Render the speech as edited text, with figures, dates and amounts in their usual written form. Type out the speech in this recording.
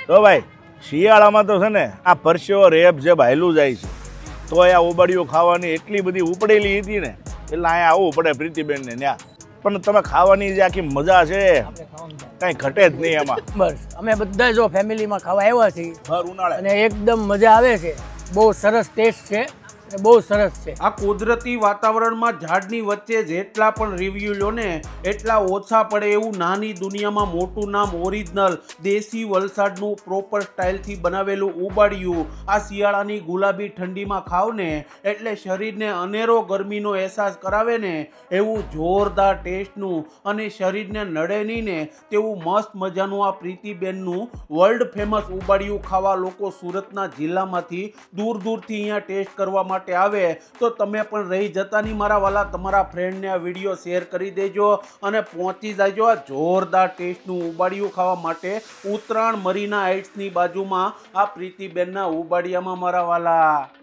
તો ભાઈ શિયાળામાં તો છે ને આ પરસેવો રેપ જે ભાયલું જાય છે તો આ ઉબાડીઓ ખાવાની એટલી બધી ઉપડેલી હતી ને એટલે અહીંયા આવવું પડે પ્રીતિબેનને ત્યાં. પણ તમે ખાવાની જે આખી મજા છે કાંઈ ઘટે જ નહીં એમાં. બસ અમે બધા જો ફેમિલીમાં ખાવા આવ્યા છીએ ભર ઉનાળે અને એકદમ મજા આવે છે. બહુ સરસ ટેસ્ટ છે અને બહુ સરસ છે. આ કુદરતી વાતાવરણમાં ઝાડની વચ્ચે જેટલા પણ રિવ્યુ લો ને એટલા ઓછા પડે એવું નાની દુનિયામાં મોટું નામ ઓરિજિનલ દેશી વલસાડનું પ્રોપર સ્ટાઇલથી બનાવેલું ઉબાડિયું આ શિયાળાની ગુલાબી ઠંડીમાં ખાવ ને એટલે શરીરને અનેરો ગરમીનો અહેસાસ કરાવે ને એવું જોરદાર ટેસ્ટનું અને શરીરને નડે નહીં ને તેવું મસ્ત મજાનું આ પ્રીતિબેનનું વર્લ્ડ ફેમસ ઉબાડિયું ખાવા લોકો સુરતના જિલ્લામાંથી દૂર દૂરથી અહીંયા ટેસ્ટ કરવા માટે આવે તો તમે પણ રહી જતા નહીં મારા વાલા. તમારા ફ્રેન્ડને આ વિડીયો શેર કરી દેજો અને પહોંચી જાયજો આ જોરદાર ટેસ્ટનું ઉબાડિયું ખાવા માટે ઉત્તરાયણ મરીના હાઇટ્સની બાજુમાં આ પ્રીતિબેનના ઉબાડિયામાં મારા વાલા.